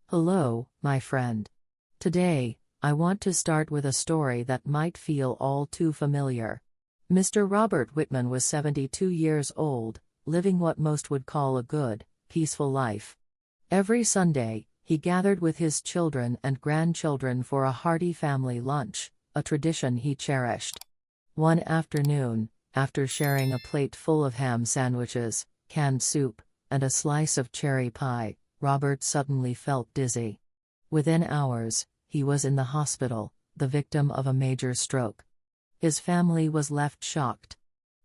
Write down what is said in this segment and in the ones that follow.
Hello, my friend. Today, I want to start with a story that might feel all too familiar. Mr. Robert Whitman was 72 years old, living what most would call a good, peaceful life. Every Sunday, he gathered with his children and grandchildren for a hearty family lunch, a tradition he cherished. One afternoon, after sharing a plate full of ham sandwiches, canned soup, and a slice of cherry pie, Robert suddenly felt dizzy. Within hours, he was in the hospital, the victim of a major stroke. His family was left shocked.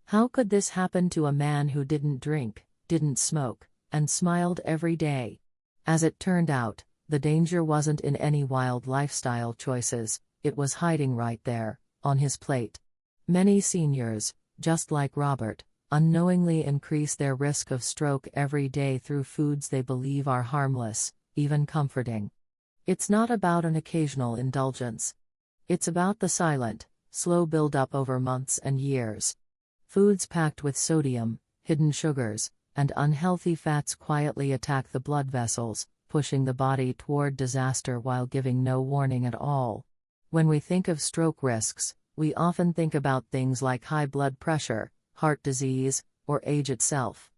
How could this happen to a man who didn't drink, didn't smoke, and smiled every day? As it turned out, the danger wasn't in any wild lifestyle choices, it was hiding right there, on his plate. Many seniors, just like Robert, unknowingly increase their risk of stroke every day through foods they believe are harmless, even comforting. It's not about an occasional indulgence. It's about the silent, slow build-up over months and years. Foods packed with sodium, hidden sugars, and unhealthy fats quietly attack the blood vessels, pushing the body toward disaster while giving no warning at all. When we think of stroke risks, we often think about things like high blood pressure, heart disease, or age itself.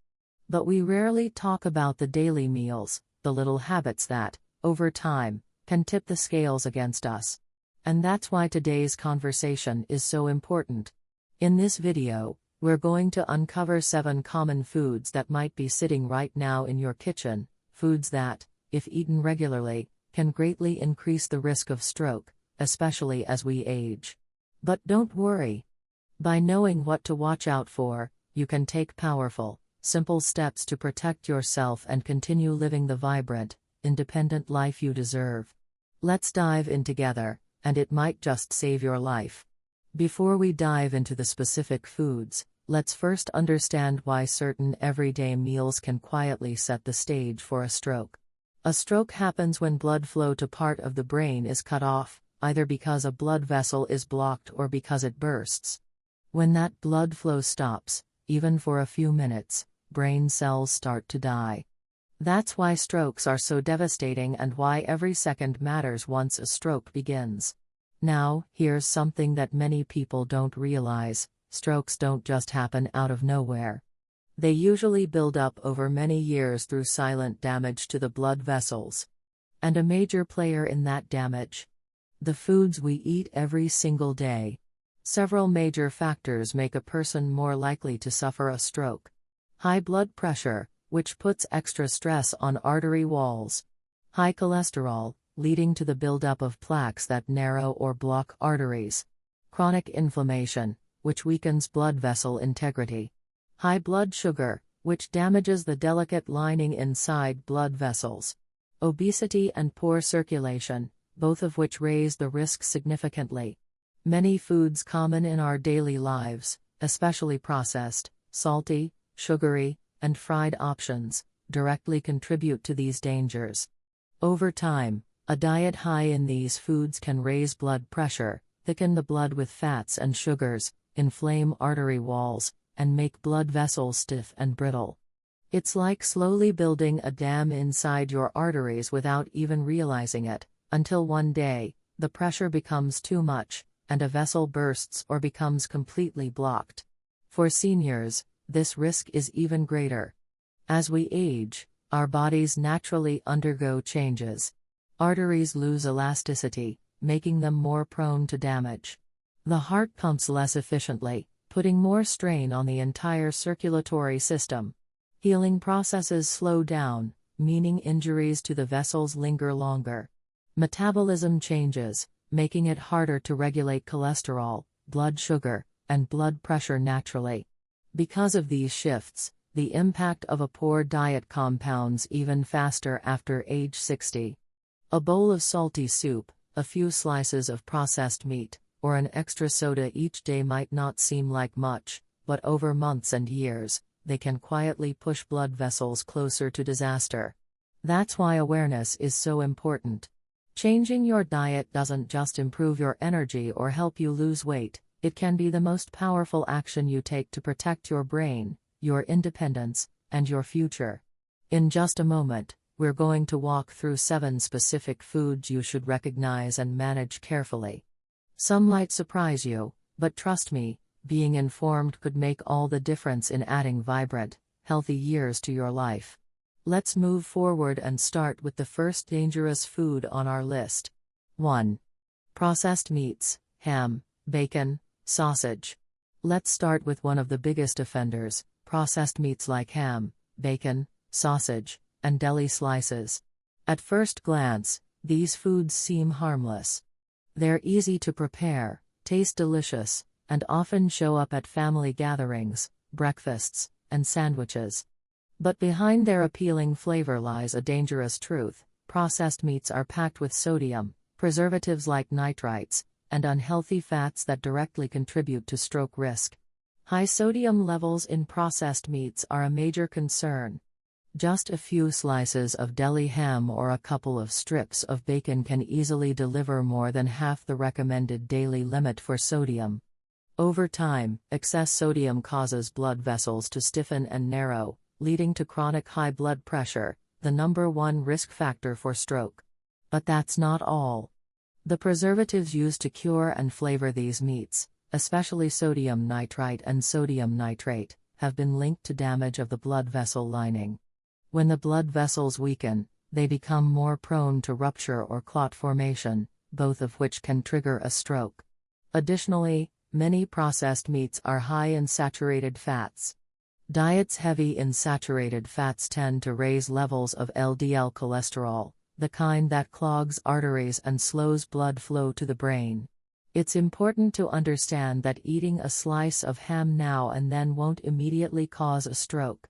But we rarely talk about the daily meals, the little habits that, over time, can tip the scales against us. And that's why today's conversation is so important. In this video, we're going to uncover 7 common foods that might be sitting right now in your kitchen, foods that, if eaten regularly, can greatly increase the risk of stroke, especially as we age. But don't worry. By knowing what to watch out for, you can take powerful, simple steps to protect yourself and continue living the vibrant, independent life you deserve. Let's dive in together, and it might just save your life. Before we dive into the specific foods, let's first understand why certain everyday meals can quietly set the stage for a stroke. A stroke happens when blood flow to part of the brain is cut off, either because a blood vessel is blocked or because it bursts. When that blood flow stops, even for a few minutes, brain cells start to die. That's why strokes are so devastating and why every second matters once a stroke begins. Now, here's something that many people don't realize: strokes don't just happen out of nowhere. They usually build up over many years through silent damage to the blood vessels. And a major player in that damage: the foods we eat every single day. Several major factors make a person more likely to suffer a stroke. High blood pressure, which puts extra stress on artery walls. High cholesterol, leading to the buildup of plaques that narrow or block arteries. Chronic inflammation, which weakens blood vessel integrity. High blood sugar, which damages the delicate lining inside blood vessels. Obesity and poor circulation, both of which raise the risk significantly. Many foods common in our daily lives, especially processed, salty, sugary, and fried options, directly contribute to these dangers. Over time, a diet high in these foods can raise blood pressure, thicken the blood with fats and sugars, inflame artery walls, and make blood vessels stiff and brittle. It's like slowly building a dam inside your arteries without even realizing it, until one day, the pressure becomes too much, and a vessel bursts or becomes completely blocked. For seniors, this risk is even greater. As we age, our bodies naturally undergo changes. Arteries lose elasticity, making them more prone to damage. The heart pumps less efficiently, putting more strain on the entire circulatory system. Healing processes slow down, meaning injuries to the vessels linger longer. Metabolism changes, making it harder to regulate cholesterol, blood sugar, and blood pressure naturally. Because of these shifts, the impact of a poor diet compounds even faster after age 60. A bowl of salty soup, a few slices of processed meat, or an extra soda each day might not seem like much, but over months and years, they can quietly push blood vessels closer to disaster. That's why awareness is so important. Changing your diet doesn't just improve your energy or help you lose weight, it can be the most powerful action you take to protect your brain, your independence, and your future. In just a moment, we're going to walk through 7 specific foods you should recognize and manage carefully. Some might surprise you, but trust me, being informed could make all the difference in adding vibrant, healthy years to your life. Let's move forward and start with the first dangerous food on our list. 1. Processed meats, ham, bacon, sausage. Let's start with one of the biggest offenders, processed meats like ham, bacon, sausage, and deli slices. At first glance, these foods seem harmless. They're easy to prepare, taste delicious, and often show up at family gatherings, breakfasts, and sandwiches. But behind their appealing flavor lies a dangerous truth: processed meats are packed with sodium, preservatives like nitrites, and unhealthy fats that directly contribute to stroke risk. High sodium levels in processed meats are a major concern. Just a few slices of deli ham or a couple of strips of bacon can easily deliver more than half the recommended daily limit for sodium. Over time, excess sodium causes blood vessels to stiffen and narrow, leading to chronic high blood pressure, the #1 risk factor for stroke. But that's not all. The preservatives used to cure and flavor these meats, especially sodium nitrite and sodium nitrate, have been linked to damage of the blood vessel lining. When the blood vessels weaken, they become more prone to rupture or clot formation, both of which can trigger a stroke. Additionally, many processed meats are high in saturated fats. Diets heavy in saturated fats tend to raise levels of LDL cholesterol, the kind that clogs arteries and slows blood flow to the brain. It's important to understand that eating a slice of ham now and then won't immediately cause a stroke.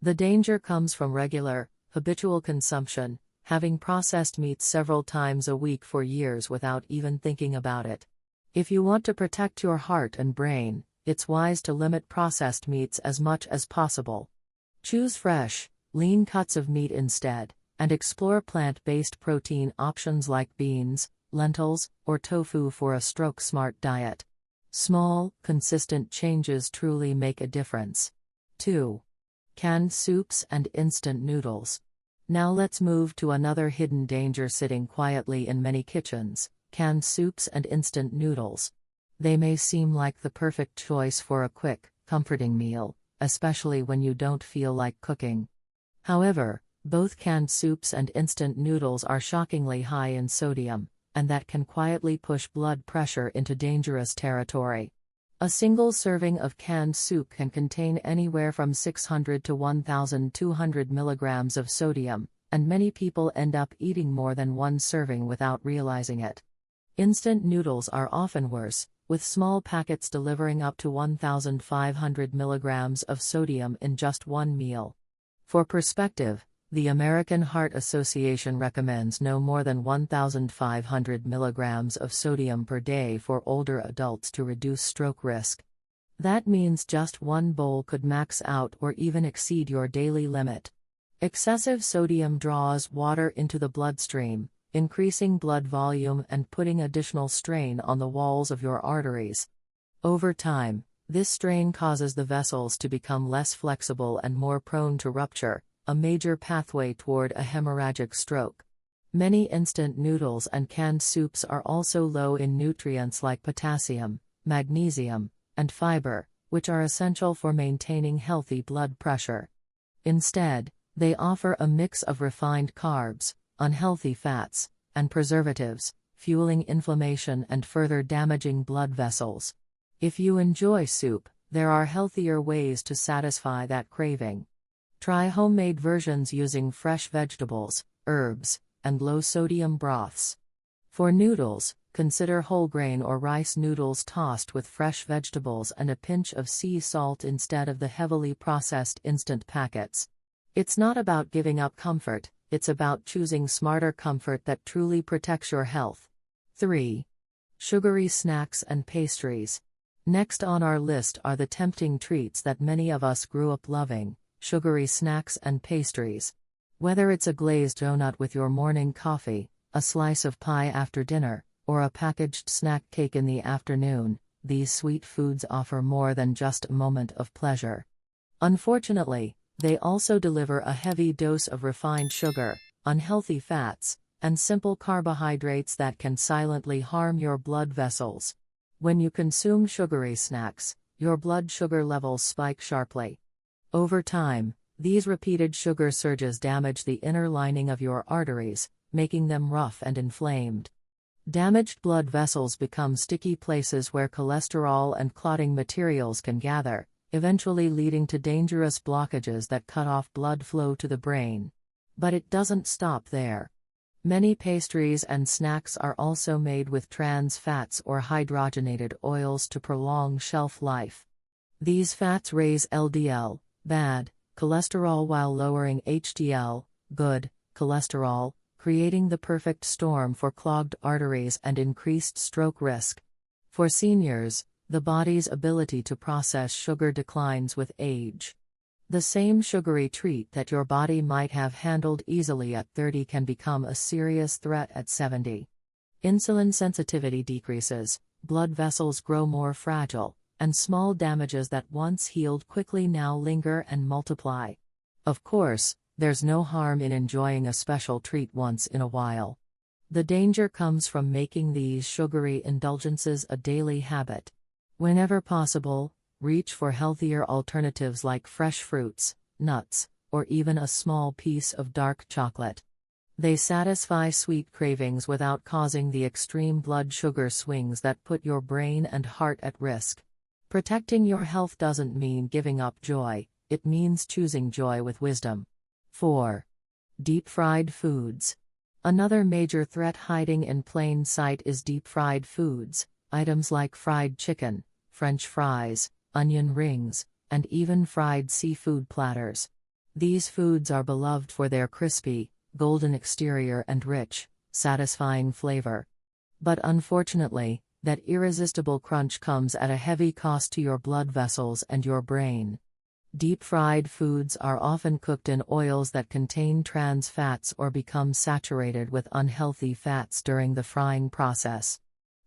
The danger comes from regular, habitual consumption, having processed meats several times a week for years without even thinking about it. If you want to protect your heart and brain, it's wise to limit processed meats as much as possible. Choose fresh, lean cuts of meat instead, and explore plant-based protein options like beans, lentils, or tofu for a stroke-smart diet. Small, consistent changes truly make a difference. 2. Canned soups and instant noodles. Now let's move to another hidden danger sitting quietly in many kitchens: canned soups and instant noodles. They may seem like the perfect choice for a quick, comforting meal, especially when you don't feel like cooking. However, both canned soups and instant noodles are shockingly high in sodium, and that can quietly push blood pressure into dangerous territory. A single serving of canned soup can contain anywhere from 600 to 1,200 milligrams of sodium, and many people end up eating more than one serving without realizing it. Instant noodles are often worse, with small packets delivering up to 1,500 milligrams of sodium in just one meal. For perspective, the American Heart Association recommends no more than 1,500 milligrams of sodium per day for older adults to reduce stroke risk. That means just one bowl could max out or even exceed your daily limit. Excessive sodium draws water into the bloodstream, increasing blood volume and putting additional strain on the walls of your arteries. Over time, this strain causes the vessels to become less flexible and more prone to rupture, a major pathway toward a hemorrhagic stroke. Many instant noodles and canned soups are also low in nutrients like potassium, magnesium, and fiber, which are essential for maintaining healthy blood pressure. Instead, they offer a mix of refined carbs, unhealthy fats, and preservatives, fueling inflammation and further damaging blood vessels. If you enjoy soup, there are healthier ways to satisfy that craving. Try homemade versions using fresh vegetables, herbs, and low-sodium broths. For noodles, consider whole grain or rice noodles tossed with fresh vegetables and a pinch of sea salt instead of the heavily processed instant packets. It's not about giving up comfort, it's about choosing smarter comfort that truly protects your health. 3. Sugary snacks and pastries. Next on our list are the tempting treats that many of us grew up loving: sugary snacks and pastries. Whether it's a glazed donut with your morning coffee, a slice of pie after dinner, or a packaged snack cake in the afternoon, these sweet foods offer more than just a moment of pleasure. Unfortunately, They also deliver a heavy dose of refined sugar, unhealthy fats, and simple carbohydrates that can silently harm your blood vessels. When you consume sugary snacks, your blood sugar levels spike sharply. Over time, these repeated sugar surges damage the inner lining of your arteries, making them rough and inflamed. Damaged blood vessels become sticky places where cholesterol and clotting materials can gather, eventually leading to dangerous blockages that cut off blood flow to the brain. But it doesn't stop there. Many pastries and snacks are also made with trans fats or hydrogenated oils to prolong shelf life. These fats raise LDL, bad, cholesterol while lowering HDL, good, cholesterol, creating the perfect storm for clogged arteries and increased stroke risk. For seniors, the body's ability to process sugar declines with age. The same sugary treat that your body might have handled easily at 30 can become a serious threat at 70. Insulin sensitivity decreases, blood vessels grow more fragile, and small damages that once healed quickly now linger and multiply. Of course, there's no harm in enjoying a special treat once in a while. The danger comes from making these sugary indulgences a daily habit. Whenever possible, reach for healthier alternatives like fresh fruits, nuts, or even a small piece of dark chocolate. They satisfy sweet cravings without causing the extreme blood sugar swings that put your brain and heart at risk. Protecting your health doesn't mean giving up joy, it means choosing joy with wisdom. 4. Deep-fried foods. Another major threat hiding in plain sight is deep-fried foods, items like fried chicken, French fries, onion rings, and even fried seafood platters. These foods are beloved for their crispy, golden exterior and rich, satisfying flavor. But unfortunately, that irresistible crunch comes at a heavy cost to your blood vessels and your brain. Deep-fried foods are often cooked in oils that contain trans fats or become saturated with unhealthy fats during the frying process.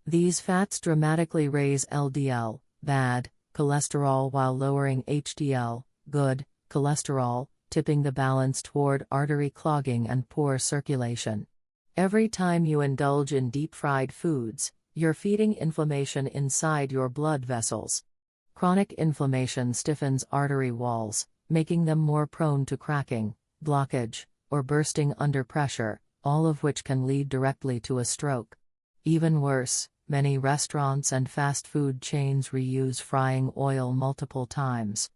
These fats dramatically raise LDL, bad, cholesterol while lowering HDL, good, cholesterol, tipping the balance toward artery clogging and poor circulation. Every time you indulge in deep-fried foods, you're feeding inflammation inside your blood vessels. Chronic inflammation stiffens artery walls, making them more prone to cracking, blockage, or bursting under pressure, all of which can lead directly to a stroke. Even worse, many restaurants and fast food chains reuse frying oil multiple times.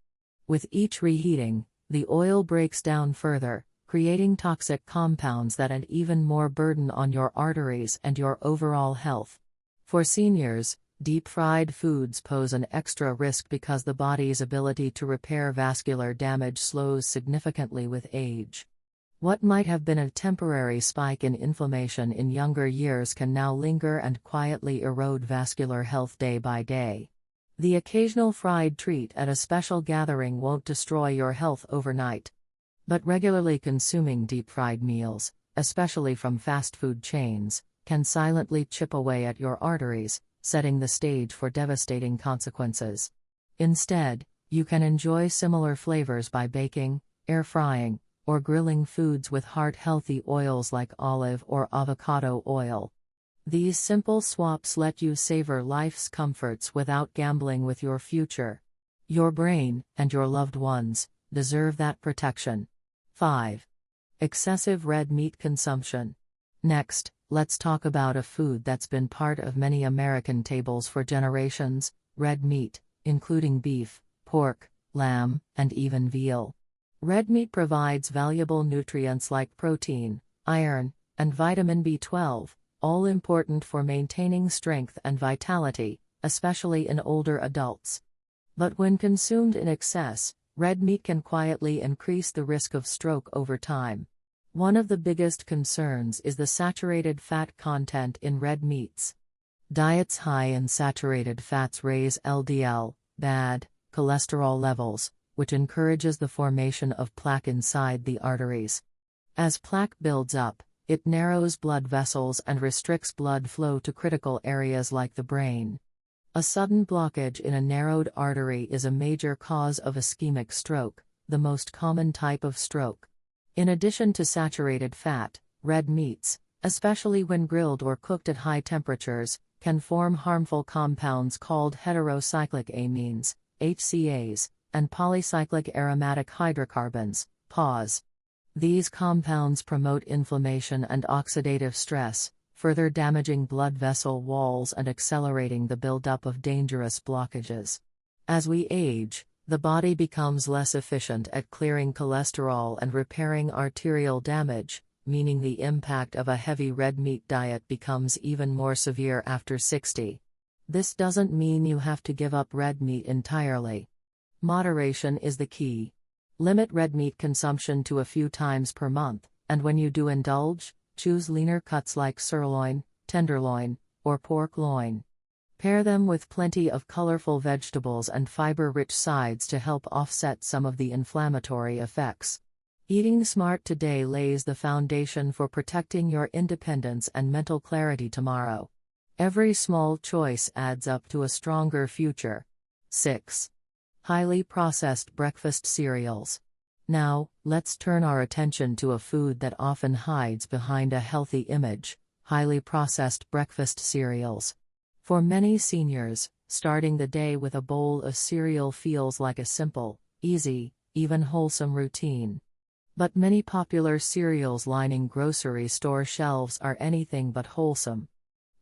With each reheating, the oil breaks down further, creating toxic compounds that add even more burden on your arteries and your overall health. For seniors, deep-fried foods pose an extra risk because the body's ability to repair vascular damage slows significantly with age. What might have been a temporary spike in inflammation in younger years can now linger and quietly erode vascular health day by day. The occasional fried treat at a special gathering won't destroy your health overnight. But regularly consuming deep-fried meals, especially from fast food chains, can silently chip away at your arteries, setting the stage for devastating consequences. Instead, you can enjoy similar flavors by baking, air frying, or grilling foods with heart-healthy oils like olive or avocado oil. These simple swaps let you savor life's comforts without gambling with your future. Your brain, and your loved ones, deserve that protection. 5. Excessive red meat consumption. Next, let's talk about a food that's been part of many American tables for generations: red meat, including beef, pork, lamb, and even veal. Red meat provides valuable nutrients like protein, iron, and vitamin B12, all important for maintaining strength and vitality, especially in older adults. But when consumed in excess, red meat can quietly increase the risk of stroke over time. One of the biggest concerns is the saturated fat content in red meats. Diets high in saturated fats raise LDL, bad, cholesterol levels, which encourages the formation of plaque inside the arteries. As plaque builds up, it narrows blood vessels and restricts blood flow to critical areas like the brain. A sudden blockage in a narrowed artery is a major cause of ischemic stroke, the most common type of stroke. In addition to saturated fat, red meats, especially when grilled or cooked at high temperatures, can form harmful compounds called heterocyclic amines, HCAs, and polycyclic aromatic hydrocarbons, PAHs. These compounds promote inflammation and oxidative stress, further damaging blood vessel walls and accelerating the buildup of dangerous blockages. As we age, the body becomes less efficient at clearing cholesterol and repairing arterial damage, meaning the impact of a heavy red meat diet becomes even more severe after 60. This doesn't mean you have to give up red meat entirely. Moderation is the key. Limit red meat consumption to a few times per month, and when you do indulge, choose leaner cuts like sirloin, tenderloin, or pork loin. Pair them with plenty of colorful vegetables and fiber-rich sides to help offset some of the inflammatory effects. Eating smart today lays the foundation for protecting your independence and mental clarity tomorrow. Every small choice adds up to a stronger future. 6. Highly processed breakfast cereals. Now, let's turn our attention to a food that often hides behind a healthy image: highly processed breakfast cereals. For many seniors, starting the day with a bowl of cereal feels like a simple, easy, even wholesome routine. But many popular cereals lining grocery store shelves are anything but wholesome.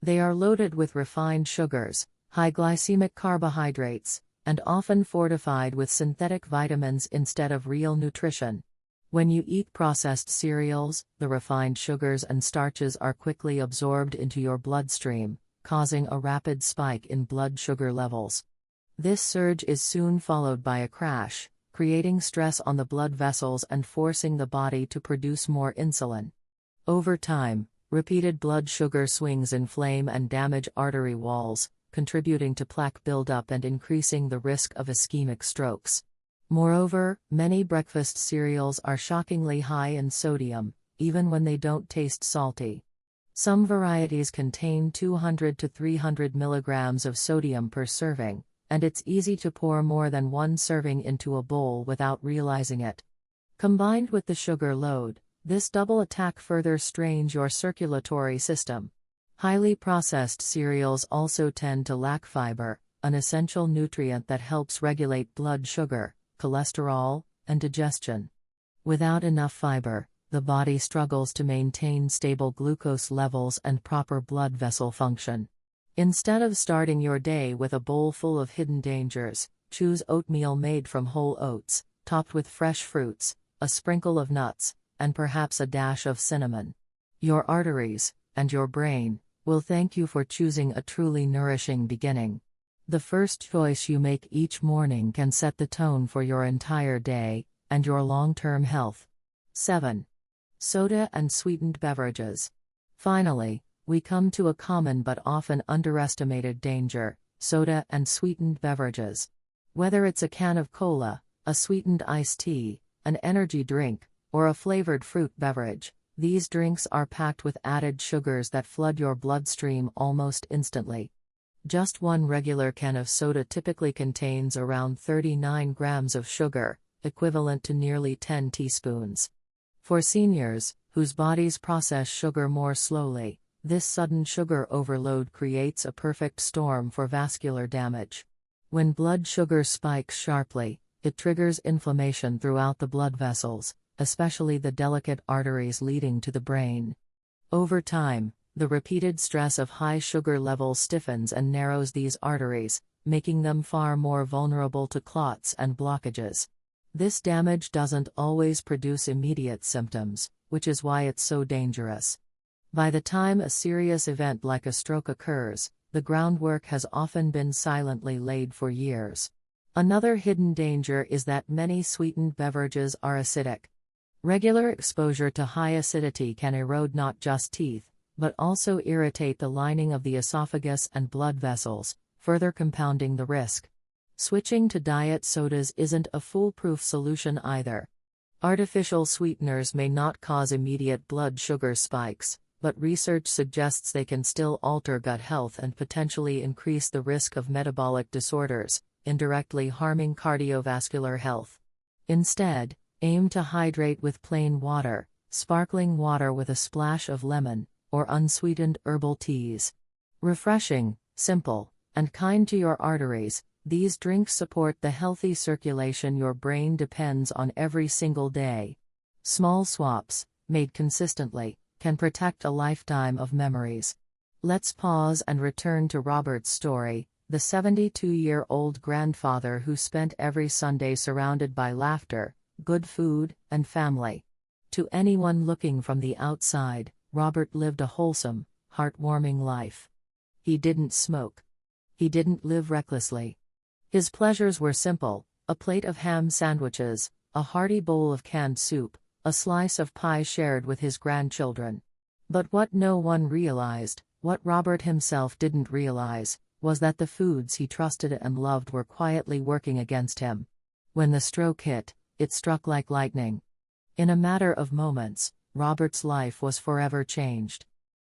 They are loaded with refined sugars, high glycemic carbohydrates, and often fortified with synthetic vitamins instead of real nutrition. When you eat processed cereals, the refined sugars and starches are quickly absorbed into your bloodstream, causing a rapid spike in blood sugar levels. This surge is soon followed by a crash, creating stress on the blood vessels and forcing the body to produce more insulin. Over time, repeated blood sugar swings inflame and damage artery walls, contributing to plaque buildup and increasing the risk of ischemic strokes. Moreover, many breakfast cereals are shockingly high in sodium, even when they don't taste salty. Some varieties contain 200 to 300 milligrams of sodium per serving, and it's easy to pour more than one serving into a bowl without realizing it. Combined with the sugar load, this double attack further strains your circulatory system. Highly processed cereals also tend to lack fiber, an essential nutrient that helps regulate blood sugar, cholesterol, and digestion. Without enough fiber, the body struggles to maintain stable glucose levels and proper blood vessel function. Instead of starting your day with a bowl full of hidden dangers, choose oatmeal made from whole oats, topped with fresh fruits, a sprinkle of nuts, and perhaps a dash of cinnamon. Your arteries, and your brain, will thank you for choosing a truly nourishing beginning. The first choice you make each morning can set the tone for your entire day, and your long-term health. 7. Soda and sweetened beverages. Finally, we come to a common but often underestimated danger: soda and sweetened beverages. Whether it's a can of cola, a sweetened iced tea, an energy drink, or a flavored fruit beverage, these drinks are packed with added sugars that flood your bloodstream almost instantly. Just one regular can of soda typically contains around 39 grams of sugar, equivalent to nearly 10 teaspoons. For seniors, whose bodies process sugar more slowly, this sudden sugar overload creates a perfect storm for vascular damage. When blood sugar spikes sharply, it triggers inflammation throughout the blood vessels, especially the delicate arteries leading to the brain. Over time, the repeated stress of high sugar levels stiffens and narrows these arteries, making them far more vulnerable to clots and blockages. This damage doesn't always produce immediate symptoms, which is why it's so dangerous. By the time a serious event like a stroke occurs, the groundwork has often been silently laid for years. Another hidden danger is that many sweetened beverages are acidic. Regular exposure to high acidity can erode not just teeth, but also irritate the lining of the esophagus and blood vessels, further compounding the risk. Switching to diet sodas isn't a foolproof solution either. Artificial sweeteners may not cause immediate blood sugar spikes, but research suggests they can still alter gut health and potentially increase the risk of metabolic disorders, indirectly harming cardiovascular health. Instead, aim to hydrate with plain water, sparkling water with a splash of lemon, or unsweetened herbal teas. Refreshing, simple, and kind to your arteries, these drinks support the healthy circulation your brain depends on every single day. Small swaps, made consistently, can protect a lifetime of memories. Let's pause and return to Robert's story, the 72-year-old grandfather who spent every Sunday surrounded by laughter, good food, and family. To anyone looking from the outside, Robert lived a wholesome, heartwarming life. He didn't smoke. He didn't live recklessly. His pleasures were simple: a plate of ham sandwiches, a hearty bowl of canned soup, a slice of pie shared with his grandchildren. But what no one realized, what Robert himself didn't realize, was that the foods he trusted and loved were quietly working against him. When the stroke hit, it struck like lightning. In a matter of moments, Robert's life was forever changed.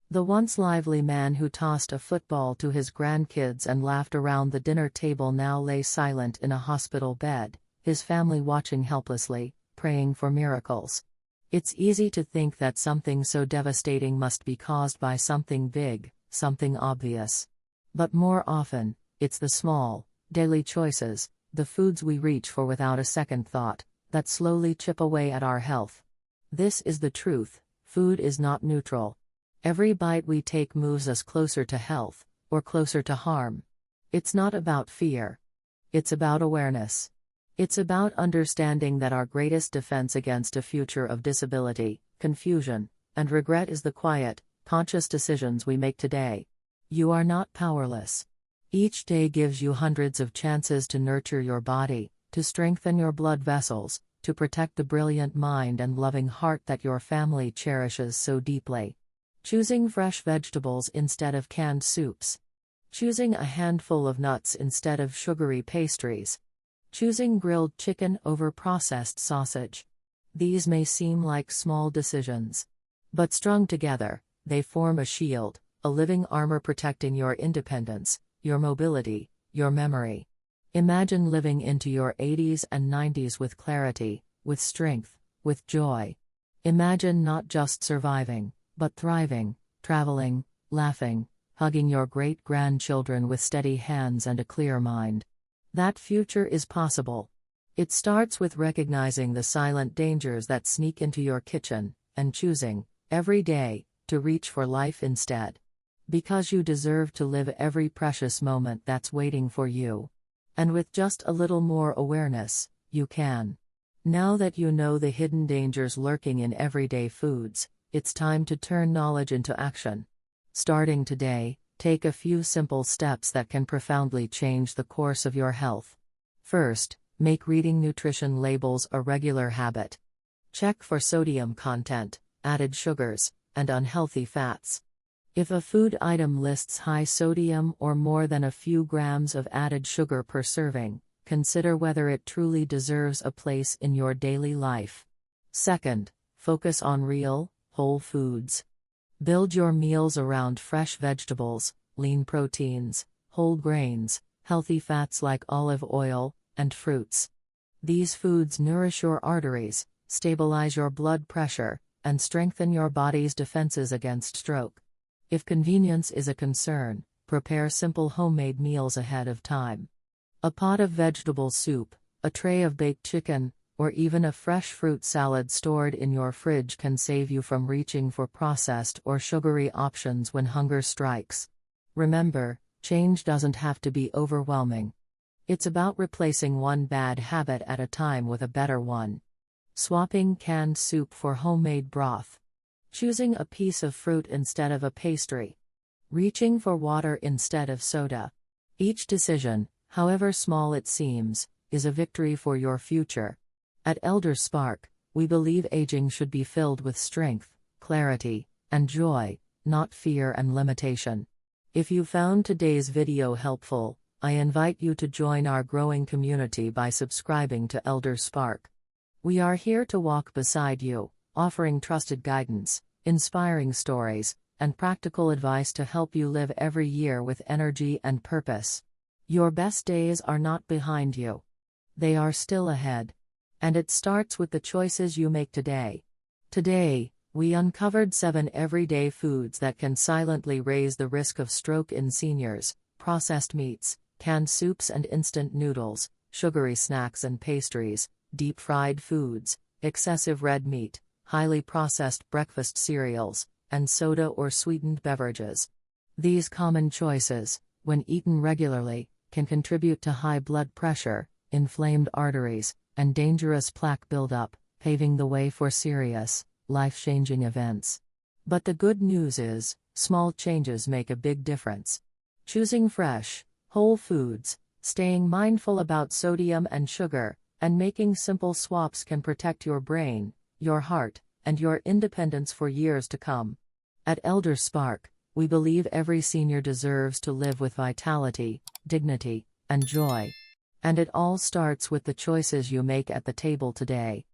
The once lively man who tossed a football to his grandkids and laughed around the dinner table now lay silent in a hospital bed, his family watching helplessly, praying for miracles. It's easy to think that something so devastating must be caused by something big, something obvious. But more often, it's the small, daily choices, the foods we reach for without a second thought, that slowly chip away at our health. This is the truth: food is not neutral. Every bite we take moves us closer to health, or closer to harm. It's not about fear. It's about awareness. It's about understanding that our greatest defense against a future of disability, confusion, and regret is the quiet, conscious decisions we make today. You are not powerless. Each day gives you hundreds of chances to nurture your body, to strengthen your blood vessels, to protect the brilliant mind and loving heart that your family cherishes so deeply. Choosing fresh vegetables instead of canned soups. Choosing a handful of nuts instead of sugary pastries. Choosing grilled chicken over processed sausage. These may seem like small decisions. But strung together, they form a shield, a living armor protecting your independence, your mobility, your memory. Imagine living into your 80s and 90s with clarity, with strength, with joy. Imagine not just surviving, but thriving, traveling, laughing, hugging your great-grandchildren with steady hands and a clear mind. That future is possible. It starts with recognizing the silent dangers that sneak into your kitchen, and choosing, every day, to reach for life instead. Because you deserve to live every precious moment that's waiting for you. And with just a little more awareness, you can. Now that you know the hidden dangers lurking in everyday foods, it's time to turn knowledge into action. Starting today, take a few simple steps that can profoundly change the course of your health. First, make reading nutrition labels a regular habit. Check for sodium content, added sugars, and unhealthy fats. If a food item lists high sodium or more than a few grams of added sugar per serving, consider whether it truly deserves a place in your daily life. Second, focus on real, whole foods. Build your meals around fresh vegetables, lean proteins, whole grains, healthy fats like olive oil, and fruits. These foods nourish your arteries, stabilize your blood pressure, and strengthen your body's defenses against stroke. If convenience is a concern, prepare simple homemade meals ahead of time. A pot of vegetable soup, a tray of baked chicken, or even a fresh fruit salad stored in your fridge can save you from reaching for processed or sugary options when hunger strikes. Remember, change doesn't have to be overwhelming. It's about replacing one bad habit at a time with a better one. Swapping canned soup for homemade broth. Choosing a piece of fruit instead of a pastry. Reaching for water instead of soda. Each decision, however small it seems, is a victory for your future. At Elder Spark, we believe aging should be filled with strength, clarity, and joy, not fear and limitation. If you found today's video helpful, I invite you to join our growing community by subscribing to Elder Spark. We are here to walk beside you, offering trusted guidance, inspiring stories, and practical advice to help you live every year with energy and purpose. Your best days are not behind you. They are still ahead. And it starts with the choices you make today. Today, we uncovered 7 everyday foods that can silently raise the risk of stroke in seniors: processed meats, canned soups and instant noodles, sugary snacks and pastries, deep-fried foods, excessive red meat, highly processed breakfast cereals, and soda or sweetened beverages. These common choices, when eaten regularly, can contribute to high blood pressure, inflamed arteries, and dangerous plaque buildup, paving the way for serious, life-changing events. But the good news is, small changes make a big difference. Choosing fresh, whole foods, staying mindful about sodium and sugar, and making simple swaps can protect your brain, your heart, and your independence for years to come. At Elder Spark, we believe every senior deserves to live with vitality, dignity, and joy. And it all starts with the choices you make at the table today.